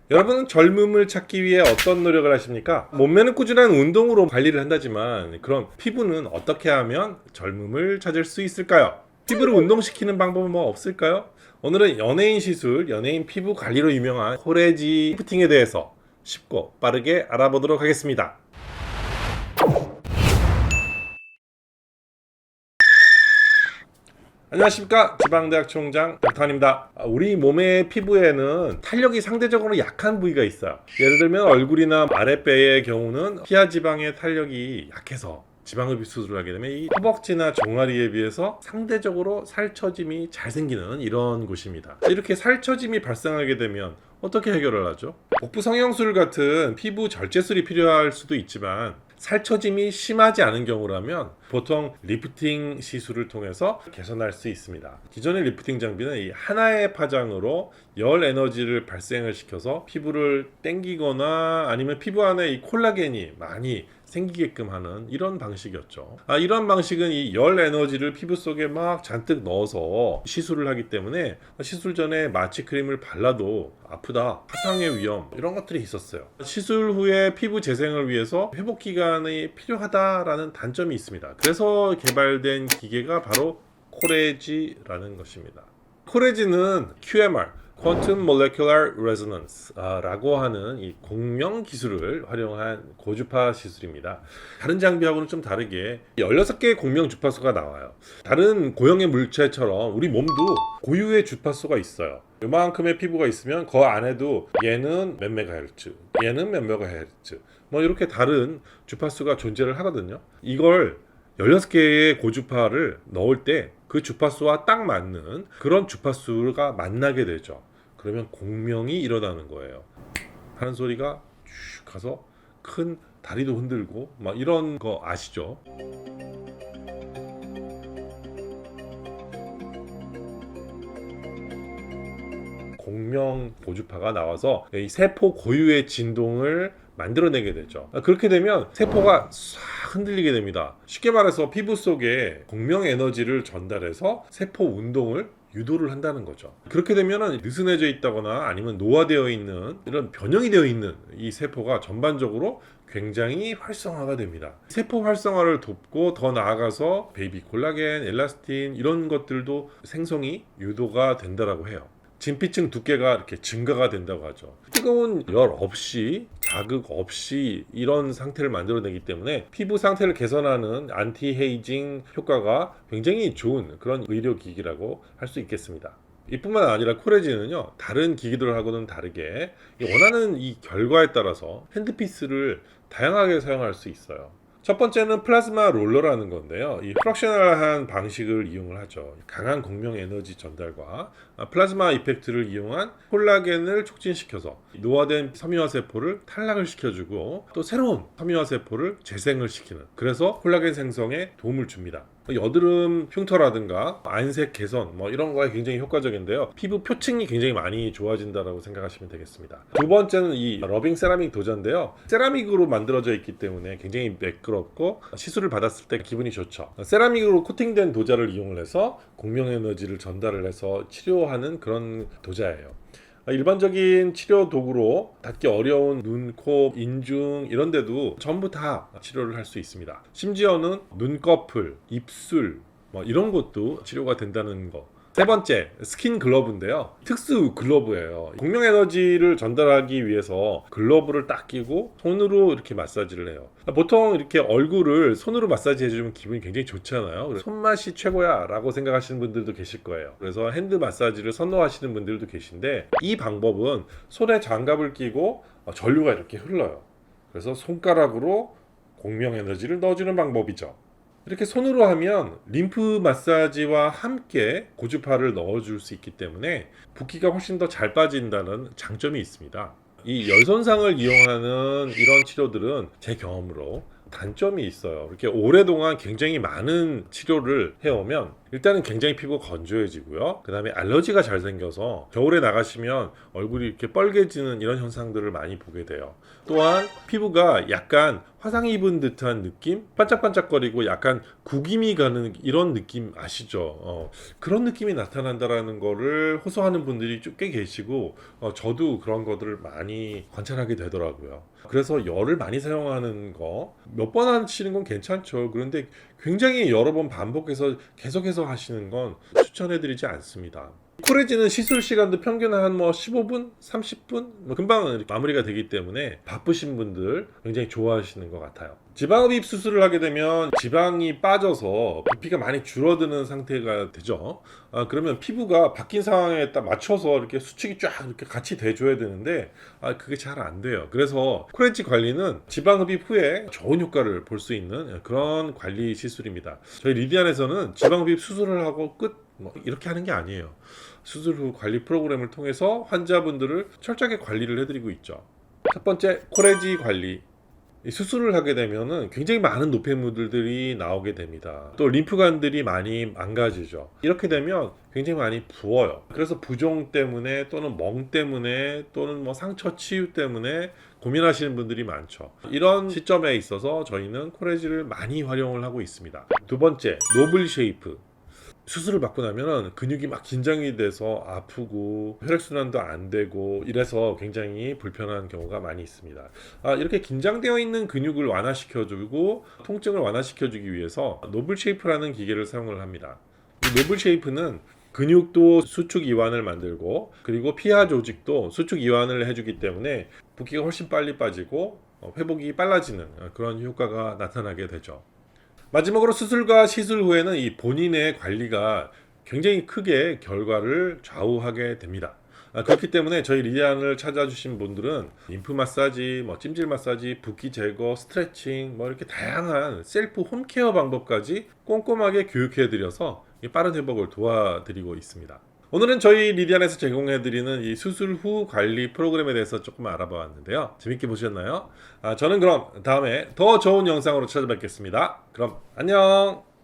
여러분은 젊음을 찾기 위해 어떤 노력을 하십니까? 몸매는 꾸준한 운동으로 관리를 한다지만 그럼 피부는 어떻게 하면 젊음을 찾을 수 있을까요? 피부를 운동시키는 방법은 뭐 없을까요? 오늘은 연예인 시술, 연예인 피부 관리로 유명한 코레지 리프팅에 대해서 쉽고 빠르게 알아보도록 하겠습니다. 안녕하십니까, 지방대학 총장 닥터한입니다. 우리 몸의 피부에는 탄력이 상대적으로 약한 부위가 있어요. 예를 들면 얼굴이나 아랫배의 경우는 피하 지방의 탄력이 약해서 지방흡입 수술을 하게 되면 이 허벅지나 종아리에 비해서 상대적으로 살처짐이 잘 생기는 이런 곳입니다. 이렇게 살처짐이 발생하게 되면 어떻게 해결을 하죠? 복부 성형술 같은 피부 절제술이 필요할 수도 있지만 살처짐이 심하지 않은 경우라면 보통 리프팅 시술을 통해서 개선할 수 있습니다. 기존의 리프팅 장비는 이 하나의 파장으로 열 에너지를 발생을 시켜서 피부를 당기거나 아니면 피부 안에 이 콜라겐이 많이 생기게끔 하는 이런 방식이었죠. 이런 방식은 이 열 에너지를 피부 속에 막 잔뜩 넣어서 시술을 하기 때문에 시술 전에 마취 크림을 발라도 아프다, 화상의 위험 이런 것들이 있었어요. 시술 후에 피부 재생을 위해서 회복 기간이 필요하다라는 단점이 있습니다. 그래서 개발된 기계가 바로 코레지라는 것입니다. 코레지는 QMR Quantum Molecular Resonance 라고 하는 이 공명 기술을 활용한 고주파 시술입니다. 다른 장비하고는 좀 다르게 16개의 공명 주파수가 나와요. 다른 고형의 물체처럼 우리 몸도 고유의 주파수가 있어요. 요만큼의 피부가 있으면 그 안에도 얘는 몇 메가헤르츠, 얘는 몇 메가헤르츠 뭐 이렇게 다른 주파수가 존재를 하거든요. 이걸 16개의 고주파를 넣을 때 그 주파수와 딱 맞는 그런 주파수가 만나게 되죠. 그러면 공명이 일어나는 거예요. 하는 소리가 쭉 가서 큰 다리도 흔들고 막 이런 거 아시죠? 공명 고주파가 나와서 이 세포 고유의 진동을 만들어내게 되죠. 그렇게 되면 세포가 싹 흔들리게 됩니다. 쉽게 말해서 피부 속에 공명 에너지를 전달해서 세포 운동을 유도를 한다는 거죠. 그렇게 되면 느슨해져 있다거나 아니면 노화되어 있는 이런 변형이 되어 있는 이 세포가 전반적으로 굉장히 활성화가 됩니다. 세포 활성화를 돕고 더 나아가서 베이비 콜라겐, 엘라스틴 이런 것들도 생성이 유도가 된다라고 해요. 진피층 두께가 이렇게 증가가 된다고 하죠. 뜨거운 열 없이 자극 없이 이런 상태를 만들어내기 때문에 피부 상태를 개선하는 안티에이징 효과가 굉장히 좋은 그런 의료기기라고 할 수 있겠습니다. 이뿐만 아니라 코레지는요, 다른 기기들하고는 다르게 원하는 이 결과에 따라서 핸드피스를 다양하게 사용할 수 있어요. 첫 번째는 플라즈마 롤러라는 건데요. 이 프락셔널한 방식을 이용을 하죠. 강한 공명 에너지 전달과 플라즈마 이펙트를 이용한 콜라겐을 촉진시켜서 노화된 섬유화 세포를 탈락을 시켜주고 또 새로운 섬유화 세포를 재생을 시키는, 그래서 콜라겐 생성에 도움을 줍니다. 여드름 흉터라든가 안색 개선 뭐 이런 거에 굉장히 효과적인데요. 피부 표층이 굉장히 많이 좋아진다라고 생각하시면 되겠습니다. 두 번째는 이 러빙 세라믹 도자인데요. 세라믹으로 만들어져 있기 때문에 굉장히 매끄럽고 시술을 받았을 때 기분이 좋죠. 세라믹으로 코팅된 도자를 이용을 해서 공명 에너지를 전달을 해서 치료하는 그런 도자예요. 일반적인 치료 도구로 닿기 어려운 눈, 코, 인중 이런 데도 전부 다 치료를 할 수 있습니다. 심지어는 눈꺼풀, 입술 뭐 이런 것도 치료가 된다는 거. 세 번째, 스킨 글러브인데요. 특수 글러브예요. 공명 에너지를 전달하기 위해서 글러브를 딱 끼고 손으로 이렇게 마사지를 해요. 보통 이렇게 얼굴을 손으로 마사지 해주면 기분이 굉장히 좋잖아요. 손맛이 최고야 라고 생각하시는 분들도 계실 거예요. 그래서 핸드 마사지를 선호하시는 분들도 계신데, 이 방법은 손에 장갑을 끼고 전류가 이렇게 흘러요. 그래서 손가락으로 공명 에너지를 넣어주는 방법이죠. 이렇게 손으로 하면 림프 마사지와 함께 고주파를 넣어줄 수 있기 때문에 붓기가 훨씬 더 잘 빠진다는 장점이 있습니다. 이 열 손상을 이용하는 이런 치료들은 제 경험으로 단점이 있어요. 이렇게 오랫동안 굉장히 많은 치료를 해오면 일단은 굉장히 피부가 건조해지고요. 그 다음에 알러지가 잘 생겨서 겨울에 나가시면 얼굴이 이렇게 뻘개지는 이런 현상들을 많이 보게 돼요. 또한 피부가 약간 화상 입은 듯한 느낌? 반짝반짝거리고 약간 구김이 가는 이런 느낌 아시죠? 그런 느낌이 나타난다라는 거를 호소하는 분들이 꽤 계시고 저도 그런 것들을 많이 관찰하게 되더라고요. 그래서 열을 많이 사용하는 거 몇 번 하시는 건 괜찮죠. 그런데 굉장히 여러 번 반복해서 계속해서 하시는 건 추천해드리지 않습니다. 코레지는 시술 시간도 평균 한 뭐 15분, 30분 금방 마무리가 되기 때문에 바쁘신 분들 굉장히 좋아하시는 것 같아요. 지방흡입 수술을 하게 되면 지방이 빠져서 부피가 많이 줄어드는 상태가 되죠. 그러면 피부가 바뀐 상황에 딱 맞춰서 이렇게 수축이 쫙 이렇게 같이 돼줘야 되는데 그게 잘 안 돼요. 그래서 코레지 관리는 지방흡입 후에 좋은 효과를 볼 수 있는 그런 관리 시술입니다. 저희 리디안에서는 지방흡입 수술을 하고 끝 이렇게 하는 게 아니에요. 수술 후 관리 프로그램을 통해서 환자분들을 철저하게 관리를 해드리고 있죠. 첫 번째, 코레지 관리. 이 수술을 하게 되면은 굉장히 많은 노폐물들이 나오게 됩니다. 또 림프관들이 많이 망가지죠. 이렇게 되면 굉장히 많이 부어요. 그래서 부종 때문에 또는 멍 때문에 또는 뭐 상처 치유 때문에 고민하시는 분들이 많죠. 이런 시점에 있어서 저희는 코레지를 많이 활용을 하고 있습니다. 두 번째, 노블 쉐이프. 수술을 받고 나면 근육이 막 긴장이 돼서 아프고 혈액순환도 안 되고 이래서 굉장히 불편한 경우가 많이 있습니다. 이렇게 긴장되어 있는 근육을 완화시켜주고 통증을 완화시켜주기 위해서 노블 쉐이프라는 기계를 사용을 합니다. 이 노블 쉐이프는 근육도 수축 이완을 만들고 그리고 피하 조직도 수축 이완을 해주기 때문에 붓기가 훨씬 빨리 빠지고 회복이 빨라지는 그런 효과가 나타나게 되죠. 마지막으로 수술과 시술 후에는 이 본인의 관리가 굉장히 크게 결과를 좌우하게 됩니다. 그렇기 때문에 저희 리디안을 찾아주신 분들은 림프 마사지, 찜질 마사지, 붓기 제거, 스트레칭, 이렇게 다양한 셀프 홈케어 방법까지 꼼꼼하게 교육해드려서 빠른 회복을 도와드리고 있습니다. 오늘은 저희 리디안에서 제공해드리는 이 수술 후 관리 프로그램에 대해서 조금 알아봤는데요. 재밌게 보셨나요? 저는 그럼 다음에 더 좋은 영상으로 찾아뵙겠습니다. 그럼 안녕!